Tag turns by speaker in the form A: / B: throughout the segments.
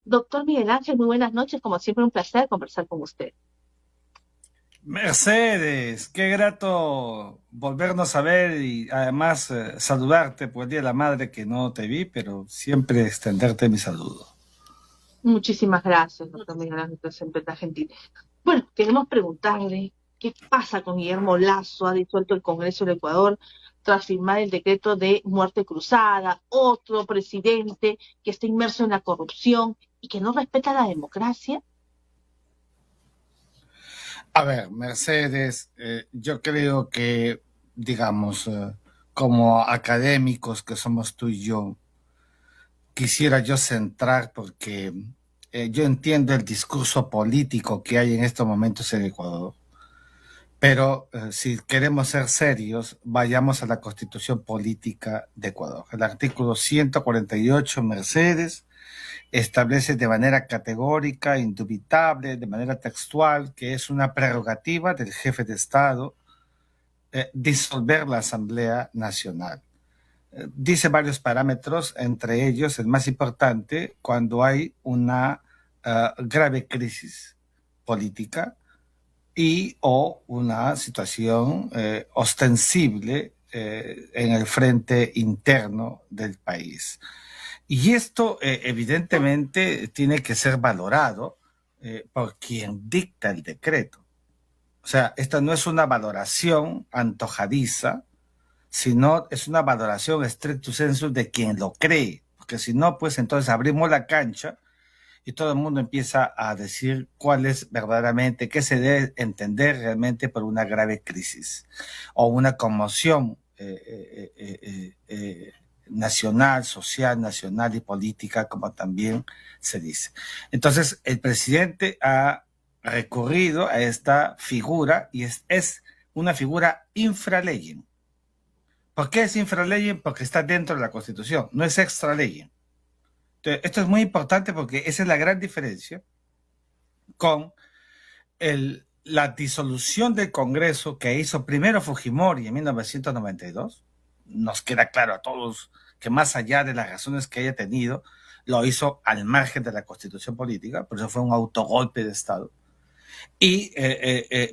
A: Doctor Miguel Ángel, muy buenas noches. Como siempre, un placer conversar con usted.
B: Mercedes, qué grato volvernos a ver y además saludarte por el Día de la Madre que no te vi, pero siempre extenderte mi saludo.
A: Muchísimas gracias, doctor Miguel Ángel, usted siempre tan gentil. Bueno, queremos preguntarle qué pasa con Guillermo Lasso. Ha disuelto el Congreso del Ecuador tras firmar el decreto de muerte cruzada, otro presidente que está inmerso en la corrupción y que no respeta la democracia.
B: A ver, Mercedes, yo creo que, digamos, como académicos que somos tú y yo, quisiera yo centrar porque yo entiendo el discurso político que hay en estos momentos en Ecuador. Pero si queremos ser serios, vayamos a la Constitución Política de Ecuador. El artículo 148, Mercedes, establece de manera categórica, indubitable, de manera textual, que es una prerrogativa del jefe de Estado disolver la Asamblea Nacional. Dice varios parámetros, entre ellos el más importante, cuando hay una grave crisis política y o una situación ostensible en el frente interno del país. Y esto evidentemente tiene que ser valorado por quien dicta el decreto. O sea, esta no es una valoración antojadiza, sino es una valoración stricto sensu de quien lo cree, porque si no, pues entonces abrimos la cancha y todo el mundo empieza a decir cuál es verdaderamente, qué se debe entender realmente por una grave crisis o una conmoción nacional, social, nacional y política, como también se dice. Entonces, el presidente ha recurrido a esta figura y es una figura infraleyem. ¿Por qué es infraleyem? Porque está dentro de la Constitución, no es extraleyem. Entonces, esto es muy importante porque esa es la gran diferencia con la disolución del Congreso que hizo primero Fujimori en 1992. Nos queda claro a todos que más allá de las razones que haya tenido, lo hizo al margen de la Constitución política, por eso fue un autogolpe de Estado. Y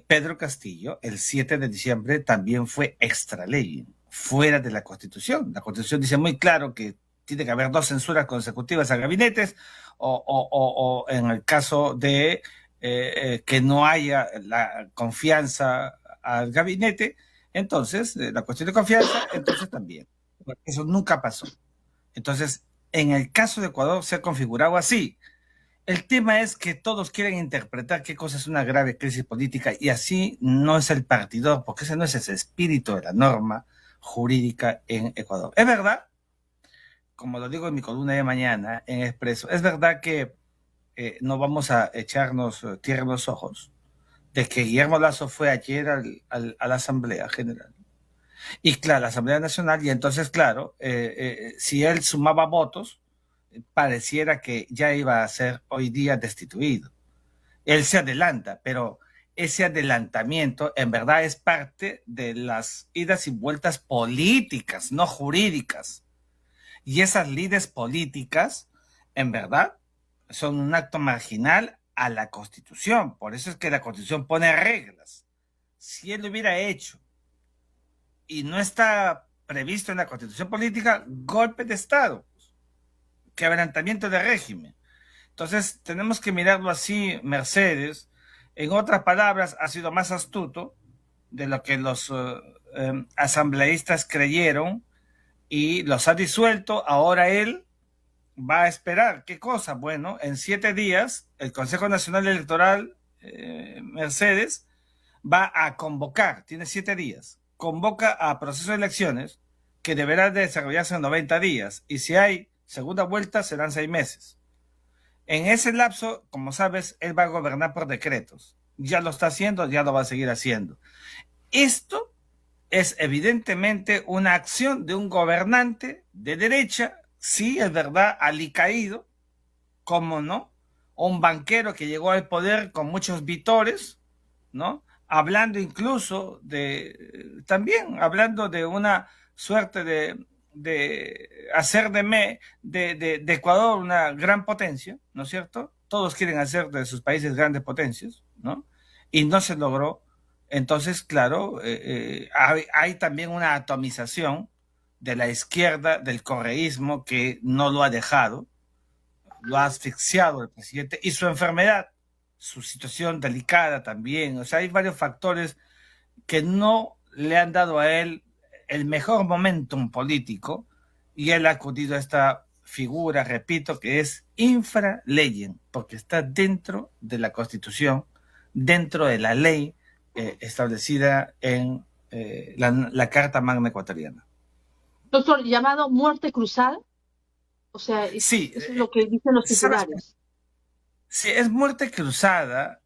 B: Pedro Castillo, el 7 de diciembre, también fue extra ley, fuera de la Constitución. La Constitución dice muy claro que tiene que haber dos censuras consecutivas a gabinetes o en el caso de que no haya la confianza al gabinete, entonces la cuestión de confianza, entonces también. Eso nunca pasó. Entonces, en el caso de Ecuador se ha configurado así. El tema es que todos quieren interpretar qué cosa es una grave crisis política y así no es el partidor, porque ese no es el espíritu de la norma jurídica en Ecuador. Es verdad, como lo digo en mi columna de mañana en Expreso, es verdad que no vamos a echarnos tierra en los ojos de que Guillermo Lasso fue ayer a la Asamblea General. Y claro, la Asamblea Nacional, y entonces, claro, si él sumaba votos, pareciera que ya iba a ser hoy día destituido. Él se adelanta, pero ese adelantamiento en verdad es parte de las idas y vueltas políticas, no jurídicas. Y esas lides políticas, en verdad, son un acto marginal a la Constitución. Por eso es que la Constitución pone reglas. Si él lo hubiera hecho y no está previsto en la Constitución política, golpe de Estado, quebrantamiento de régimen. Entonces, tenemos que mirarlo así, Mercedes. En otras palabras, ha sido más astuto de lo que los asambleístas creyeron y los ha disuelto. Ahora él va a esperar. ¿Qué cosa? Bueno, en 7 días, el Consejo Nacional Electoral, Mercedes, va a convocar, tiene 7 días, convoca a proceso de elecciones que deberá desarrollarse en 90 días. Y si hay segunda vuelta, serán 6 meses. En ese lapso, como sabes, él va a gobernar por decretos. Ya lo está haciendo, ya lo va a seguir haciendo. Esto es evidentemente una acción de un gobernante de derecha, sí, es verdad, alicaído, cómo no, un banquero que llegó al poder con muchos vitores, ¿no? Hablando incluso de, también hablando de una suerte de hacer de Ecuador una gran potencia, ¿no es cierto? Todos quieren hacer de sus países grandes potencias, ¿no? Y no se logró. Entonces, claro, hay también una atomización de la izquierda, del correísmo, que no lo ha dejado, lo ha asfixiado el presidente, y su enfermedad, su situación delicada también. O sea, hay varios factores que no le han dado a él el mejor momentum político, y él ha acudido a esta figura, repito, que es infra leyes, porque está dentro de la Constitución, dentro de la ley establecida en la Carta Magna Ecuatoriana.
A: Doctor, llamado muerte cruzada, o sea,
B: Sí,
A: eso es lo que dicen los titulares.
B: Sí, es muerte cruzada,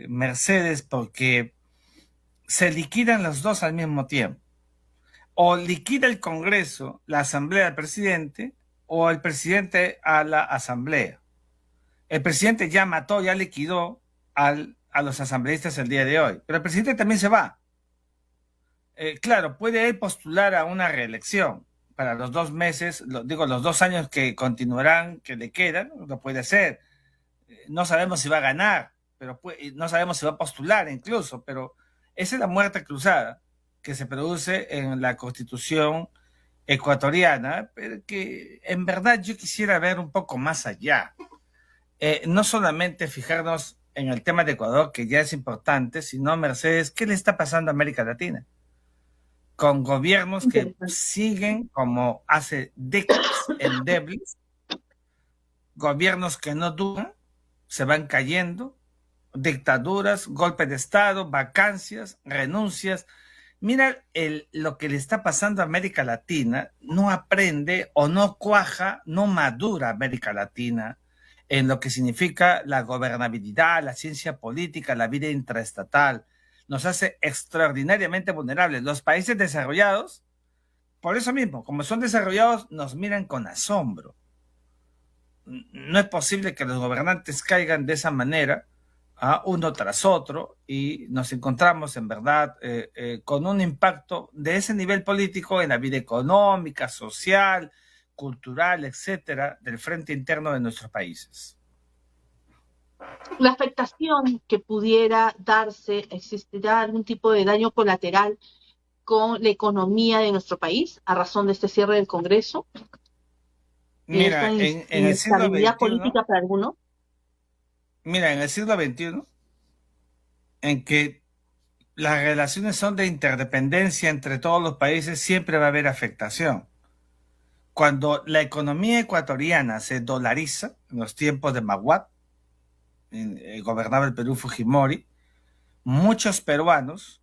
B: Mercedes, porque se liquidan los dos al mismo tiempo. O liquida el Congreso, la Asamblea del presidente, o el presidente a la Asamblea. El presidente ya mató, ya liquidó a los asambleístas el día de hoy, pero el presidente también se va. Claro, puede él postular a una reelección para los 2 meses, los 2 años que continuarán, que le quedan, lo puede hacer. No sabemos si va a ganar, pero no sabemos si va a postular incluso, pero esa es la muerte cruzada que se produce en la Constitución ecuatoriana, pero que en verdad yo quisiera ver un poco más allá. No solamente fijarnos en el tema de Ecuador, que ya es importante, sino, Mercedes, ¿qué le está pasando a América Latina? Con gobiernos que siguen como hace décadas endebles, gobiernos que no duran, se van cayendo, dictaduras, golpes de Estado, vacancias, renuncias. Mira lo que le está pasando a América Latina, no aprende o no cuaja, no madura América Latina en lo que significa la gobernabilidad, la ciencia política, la vida intraestatal. Nos hace extraordinariamente vulnerables. Los países desarrollados, por eso mismo, como son desarrollados, nos miran con asombro. No es posible que los gobernantes caigan de esa manera, uno tras otro, y nos encontramos en verdad con un impacto de ese nivel político en la vida económica, social, cultural, etcétera, del frente interno de nuestros países.
A: La afectación que pudiera darse, ¿existirá algún tipo de daño colateral con la economía de nuestro país a razón de este cierre del Congreso?
B: Mira, en el siglo
A: ¿Inestabilidad
B: XXI,
A: política para alguno?
B: mira, en el siglo XXI, en que las relaciones son de interdependencia entre todos los países, siempre va a haber afectación. Cuando la economía ecuatoriana se dolariza, en los tiempos de Maguad, gobernaba el Perú Fujimori, muchos peruanos,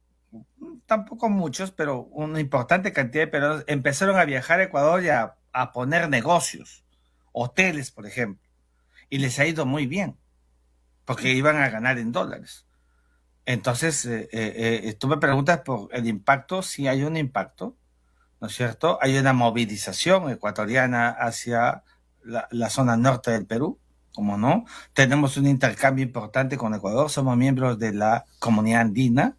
B: tampoco muchos, pero una importante cantidad de peruanos empezaron a viajar a Ecuador y a poner negocios, hoteles, por ejemplo, y les ha ido muy bien, porque iban a ganar en dólares. Entonces, tú me preguntas por el impacto. Sí hay un impacto, ¿no es cierto? Hay una movilización ecuatoriana hacia la zona norte del Perú, como no. Tenemos un intercambio importante con Ecuador, somos miembros de la Comunidad Andina,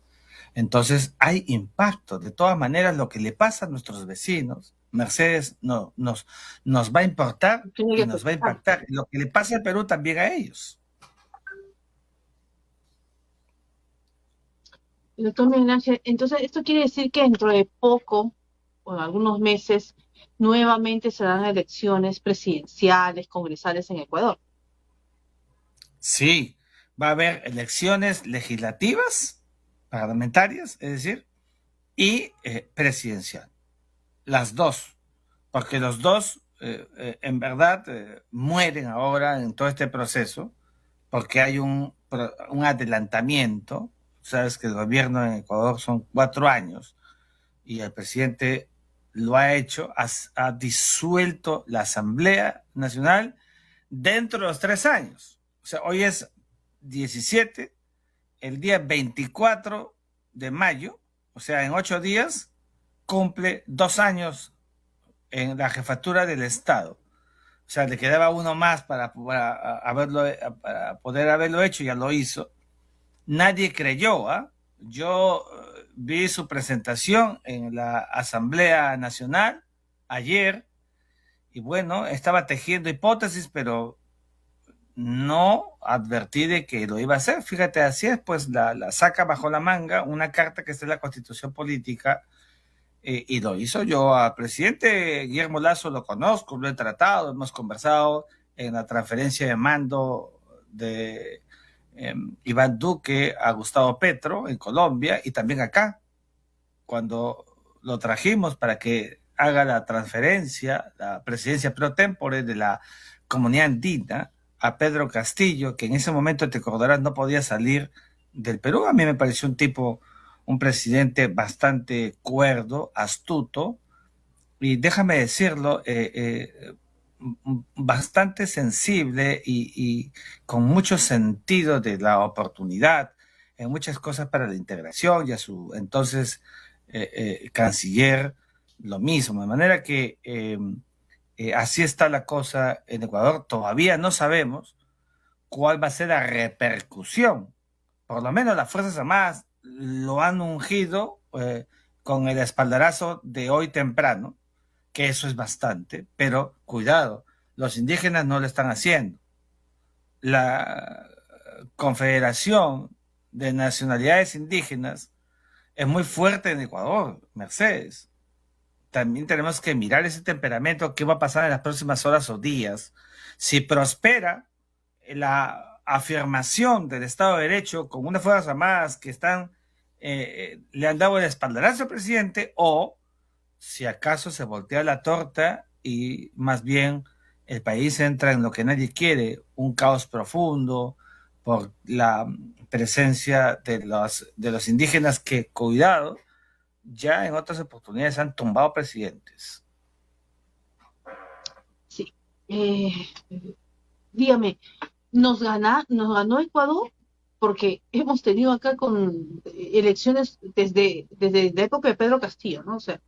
B: entonces hay impacto. De todas maneras, lo que le pasa a nuestros vecinos, Mercedes, no, nos va a importar y nos va a impactar. Lo que le pasa al Perú también a ellos.
A: Doctor Miguel Ángel, entonces esto quiere decir que dentro de poco, o en algunos meses, nuevamente se dan elecciones presidenciales, congresales en Ecuador.
B: Sí, va a haber elecciones legislativas, parlamentarias, es decir, y presidencial. Las dos, porque los dos en verdad mueren ahora en todo este proceso, porque hay un adelantamiento. Sabes que el gobierno en Ecuador son 4 años y el presidente lo ha hecho, ha disuelto la Asamblea Nacional dentro de los 3 años. O sea, hoy es 17, el día 24 de mayo, o sea, en 8 días, cumple 2 años en la jefatura del Estado. O sea, le quedaba uno más para poder haberlo hecho, ya lo hizo. Nadie creyó, ¿ah? Yo vi su presentación en la Asamblea Nacional ayer, y bueno, estaba tejiendo hipótesis, pero no advertí de que lo iba a hacer. Fíjate, así es, pues la saca bajo la manga una carta que está en la Constitución Política, y lo hizo. Yo al presidente Guillermo Lasso lo conozco, lo he tratado, hemos conversado en la transferencia de mando de Iván Duque a Gustavo Petro en Colombia, y también acá, cuando lo trajimos para que haga la transferencia, la presidencia pro tempore de la comunidad andina a Pedro Castillo, que en ese momento, te acordarás, no podía salir del Perú. A mí me pareció un presidente bastante cuerdo, astuto, y déjame decirlo, bastante sensible y con mucho sentido de la oportunidad en muchas cosas para la integración, y a su entonces canciller lo mismo. De manera que así está la cosa en Ecuador. Todavía no sabemos cuál va a ser la repercusión. Por lo menos las Fuerzas Armadas lo han ungido con el espaldarazo de hoy temprano, que eso es bastante, pero cuidado, los indígenas no lo están haciendo. La Confederación de Nacionalidades Indígenas es muy fuerte en Ecuador, Mercedes. También tenemos que mirar ese temperamento, qué va a pasar en las próximas horas o días. Si prospera la afirmación del Estado de Derecho con unas Fuerzas Armadas que le han dado el espaldarazo al presidente, o si acaso se voltea la torta y más bien el país entra en lo que nadie quiere, un caos profundo por la presencia de los indígenas que, cuidado, ya en otras oportunidades han tumbado presidentes.
A: Sí. Dígame, ¿nos ganó Ecuador? Porque hemos tenido acá con elecciones desde la época de Pedro Castillo, ¿no? O sea,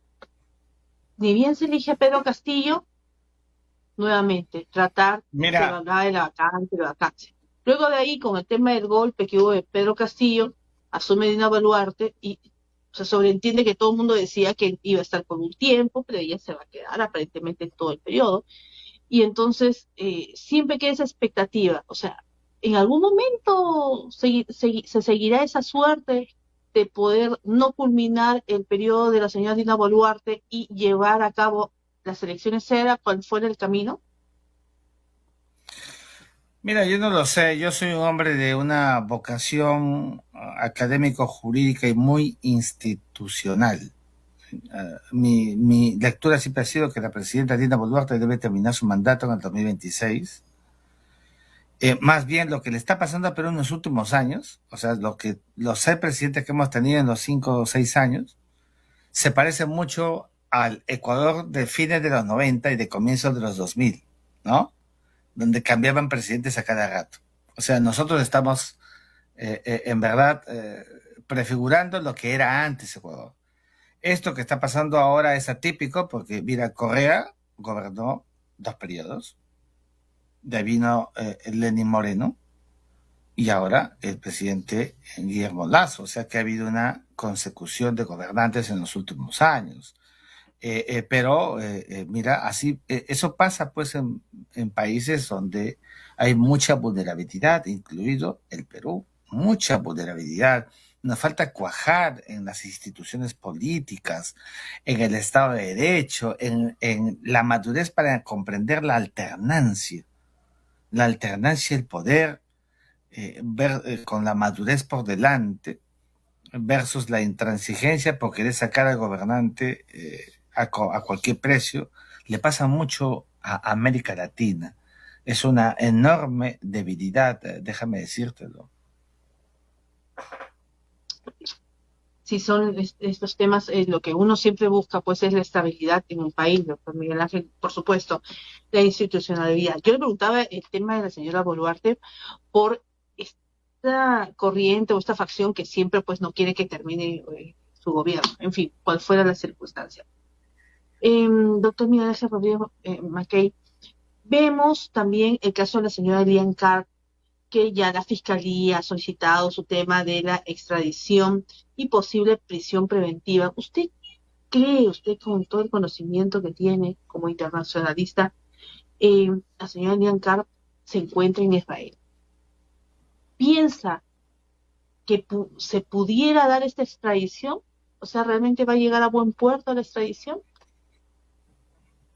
A: ni bien se elige a Pedro Castillo, nuevamente, se hablaba de la vacancia. Luego de ahí, con el tema del golpe que hubo de Pedro Castillo, asume Dina Boluarte y se sobreentiende que todo el mundo decía que iba a estar por un tiempo, pero ella se va a quedar aparentemente en todo el periodo. Y entonces siempre queda esa expectativa, o sea, en algún momento se seguirá esa suerte de poder no culminar el periodo de la señora Dina Boluarte y llevar a cabo las elecciones, sea cual fuera el camino.
B: Mira, yo no lo sé, yo soy un hombre de una vocación académico-jurídica y muy institucional. Mi lectura siempre ha sido que la presidenta Dina Boluarte debe terminar su mandato en el 2026. Más bien lo que le está pasando a Perú en los últimos años, o sea, los 6 presidentes que hemos tenido en los 5 o 6 años, se parece mucho al Ecuador de fines de los 90 y de comienzos de los 2000, ¿no? Donde cambiaban presidentes a cada rato. O sea, nosotros estamos en verdad prefigurando lo que era antes Ecuador. Esto que está pasando ahora es atípico porque, mira, Correa gobernó 2 periodos, de ahí vino Lenín Moreno, y ahora el presidente Guillermo Lasso. O sea que ha habido una consecución de gobernantes en los últimos años. Pero mira, así eso pasa pues en países donde hay mucha vulnerabilidad, incluido el Perú, mucha vulnerabilidad. Nos falta cuajar en las instituciones políticas, en el Estado de Derecho, en la madurez para comprender la alternancia del poder, ver con la madurez por delante versus la intransigencia por querer sacar al gobernante a cualquier precio. Le pasa mucho a América Latina. Es una enorme debilidad, déjame decírtelo.
A: Si son estos temas, lo que uno siempre busca, pues, es la estabilidad en un país, doctor Miguel Ángel, por supuesto, la institucionalidad. Yo le preguntaba el tema de la señora Boluarte por esta corriente o esta facción que siempre, pues, no quiere que termine su gobierno, en fin, cual fuera la circunstancia. Doctor Miguel Ángel Rodríguez Mackey, vemos también el caso de la señora Lian Carr, que ya la Fiscalía ha solicitado su tema de la extradición y posible prisión preventiva. ¿Usted ¿cree usted, con todo el conocimiento que tiene como internacionalista, la señora Lian Carr se encuentra en Israel? ¿Piensa que se pudiera dar esta extradición? O sea, ¿realmente va a llegar a buen puerto la extradición?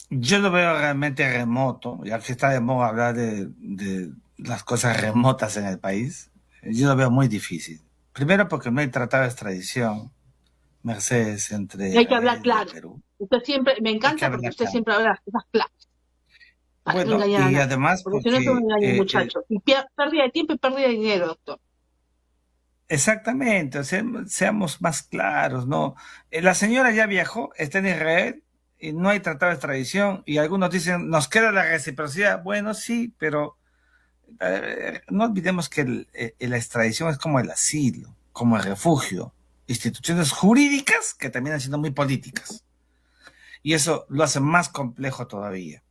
B: Yo lo veo realmente remoto, ya que está de moda hablar de las cosas remotas en el país. Yo lo veo muy difícil. Primero porque no hay tratado de extradición, Mercedes, entre
A: Y hay que hablar
B: Israel y el
A: claro.
B: Perú.
A: Usted siempre, me
B: Hay que
A: encanta porque
B: hablar
A: usted
B: claro.
A: siempre habla las cosas claras, para no
B: Bueno,
A: engañar a
B: y
A: nadie.
B: además
A: Porque si no es un
B: porque
A: engaño, muchacho. Y pérdida de tiempo y pérdida de dinero, doctor.
B: exactamente, o sea, seamos más claros, ¿no? La señora ya viajó, está en Israel y no hay tratado de extradición y algunos dicen, nos queda la reciprocidad. Bueno, sí, pero no olvidemos que la extradición es como el asilo, como el refugio, instituciones jurídicas que terminan siendo muy políticas. Y eso lo hace más complejo todavía.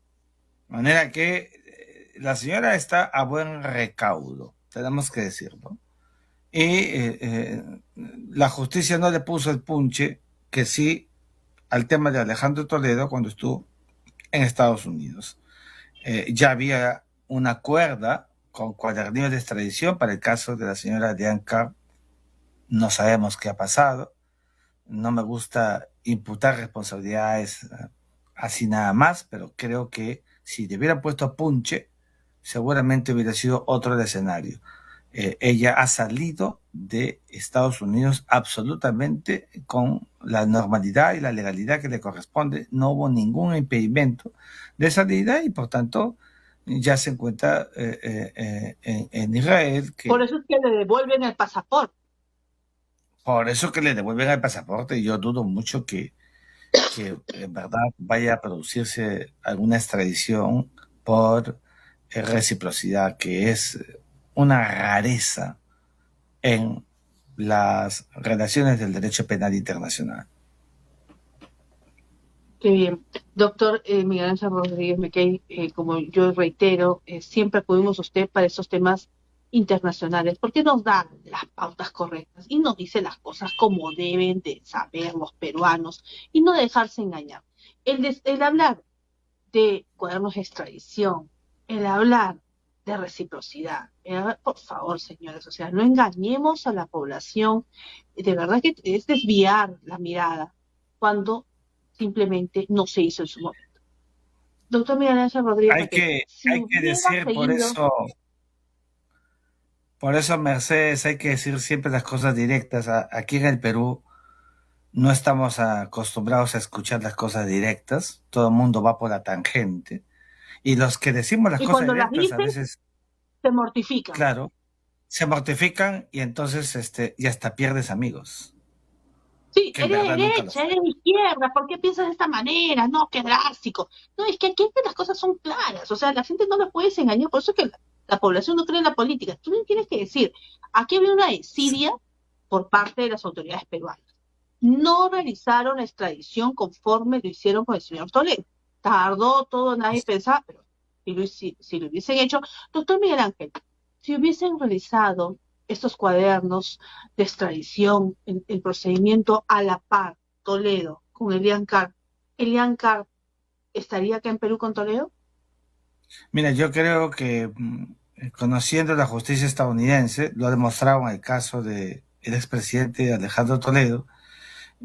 B: De manera que la señora está a buen recaudo, tenemos que decirlo. Y la justicia no le puso el punche que sí al tema de Alejandro Toledo cuando estuvo en Estados Unidos. Ya había una cuerda con cuadernillos de extradición para el caso de la señora Diane Carr. No sabemos qué ha pasado. No me gusta imputar responsabilidades así nada más, pero creo que si le hubieran puesto punche, seguramente hubiera sido otro el escenario. Ella ha salido de Estados Unidos absolutamente con la normalidad y la legalidad que le corresponde. No hubo ningún impedimento de salida y por tanto ya se encuentra en Israel,
A: Por
B: que
A: eso es que le devuelven el pasaporte.
B: por eso que le devuelven el pasaporte. Y yo dudo mucho que en verdad vaya a producirse alguna extradición por reciprocidad, que es una rareza en las relaciones del derecho penal internacional.
A: Qué bien. Doctor Miguel Ángel Rodríguez Mequey, como yo reitero, siempre acudimos a usted para estos temas internacionales, porque nos da las pautas correctas y nos dice las cosas como deben de saber los peruanos y no dejarse engañar. El hablar de cuadernos de extradición, el hablar de reciprocidad, por favor, señores, o sea, no engañemos a la población, de verdad que es desviar la mirada cuando simplemente no se hizo en su momento. Doctor Miguel Ángel Rodríguez Maquet, si
B: Hay que
A: hubiera
B: decir
A: seguido,
B: por eso, Mercedes, hay que decir siempre las cosas directas. Aquí en el Perú no estamos acostumbrados a escuchar las cosas directas. Todo el mundo va por la tangente. Y los que decimos las
A: y
B: cosas
A: cuando las
B: directas a
A: dicen,
B: veces,
A: se mortifican.
B: claro, se mortifican y entonces y hasta pierdes amigos,
A: Sí,
B: que en
A: eres
B: verdad nunca lo
A: derecha,
B: fue.
A: eres izquierda, ¿por qué piensas de esta manera? No, qué drástico. No, es que aquí las cosas son claras, o sea, la gente no la puedes engañar, por eso es que la población no cree en la política. Tú le tienes que decir, aquí había una desidia por parte de las autoridades peruanas. No realizaron la extradición conforme lo hicieron con el señor Toledo. Tardó todo, nadie pensaba, pero si lo hubiesen hecho, doctor Miguel Ángel, si hubiesen realizado estos cuadernos de extradición, el procedimiento a la par, Toledo, con Elian Carr estaría acá en Perú con Toledo.
B: Mira, yo creo que conociendo la justicia estadounidense, lo ha demostrado en el caso de el expresidente Alejandro Toledo,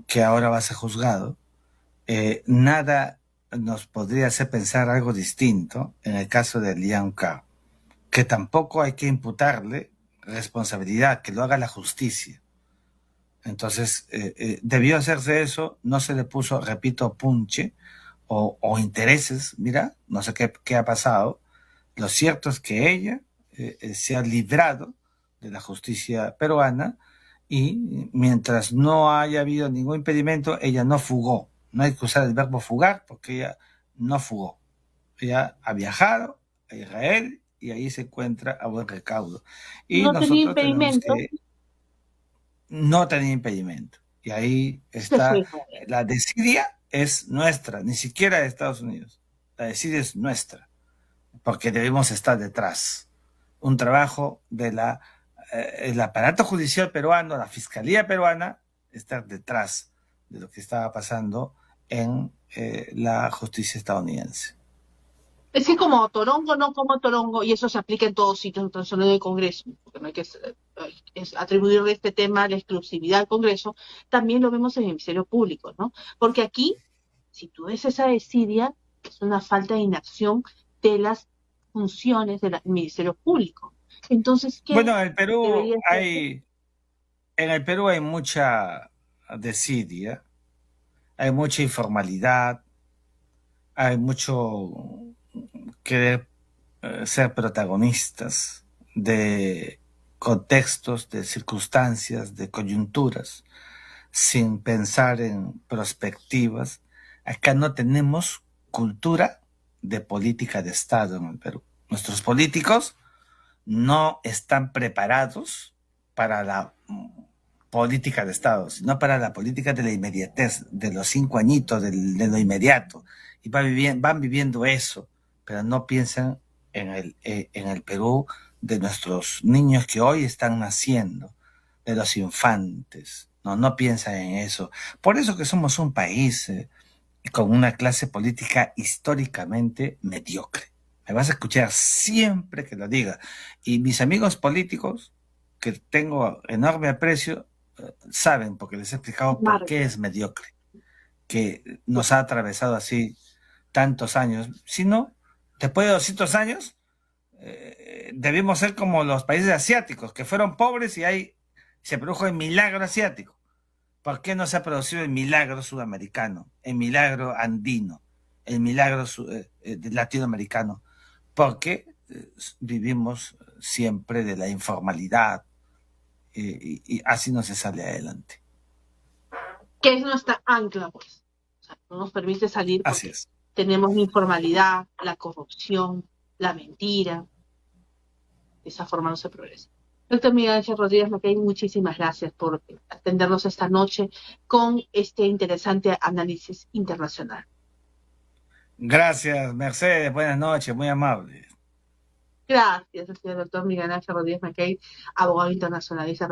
B: que ahora va a ser juzgado, nada nos podría hacer pensar algo distinto en el caso de Liam Carr, que tampoco hay que imputarle responsabilidad, que lo haga la justicia. Entonces, debió hacerse eso, no se le puso, repito, punche o intereses, mira, no sé qué ha pasado. Lo cierto es que ella se ha librado de la justicia peruana y mientras no haya habido ningún impedimento, ella no fugó. No hay que usar el verbo fugar porque ella no fugó. Ella ha viajado a Israel y ahí se encuentra a buen recaudo. Y
A: No tenía
B: nosotros tenemos
A: impedimento,
B: que no tener impedimento. Y ahí
A: se fue a
B: está,
A: Israel.
B: la desidia es nuestra, ni siquiera de Estados Unidos. La desidia es nuestra porque debemos estar detrás. Un trabajo de el aparato judicial peruano, la fiscalía peruana, estar detrás de lo que estaba pasando en la justicia estadounidense.
A: Es que como Torongo, no como Torongo, y eso se aplica en todos sitios, no solo en el Congreso, porque no hay que atribuirle este tema a la exclusividad al Congreso, también lo vemos en el Ministerio Público, ¿no? Porque aquí, si tú ves esa desidia, es una falta de inacción de las funciones del Ministerio Público. Entonces, ¿qué
B: Bueno,
A: debería ser?
B: en el Perú hay mucha desidia, hay mucha informalidad, hay mucho querer ser protagonistas de contextos, de circunstancias, de coyunturas, sin pensar en perspectivas. Acá no tenemos cultura de política de Estado en el Perú. Nuestros políticos no están preparados para la política de Estado, sino para la política de la inmediatez, de los 5 añitos, de lo inmediato. Y van viviendo eso, pero no piensan en el Perú de nuestros niños que hoy están naciendo, de los infantes. No piensan en eso. Por eso que somos un país con una clase política históricamente mediocre. Me vas a escuchar siempre que lo diga. Y mis amigos políticos, que tengo enorme aprecio, saben, porque les he explicado por
A: Marco,
B: qué es mediocre, que nos ha atravesado así tantos años. Si no, después de 200 años, debimos ser como los países asiáticos, que fueron pobres y ahí se produjo el milagro asiático. ¿Por qué no se ha producido el milagro sudamericano, el milagro andino, el milagro latinoamericano? Porque vivimos siempre de la informalidad y así no se sale adelante.
A: que es nuestra ancla, pues. O sea, no nos permite salir
B: Así
A: porque
B: es.
A: tenemos la informalidad, la corrupción, la mentira. De esa forma no se progresa. Doctor Miguel Ángel Rodríguez Mackay, muchísimas gracias por atendernos esta noche con este interesante análisis internacional.
B: Gracias, Mercedes. Buenas noches, muy amable.
A: Gracias, señor doctor Miguel Ángel Rodríguez Mackay, abogado internacionalista.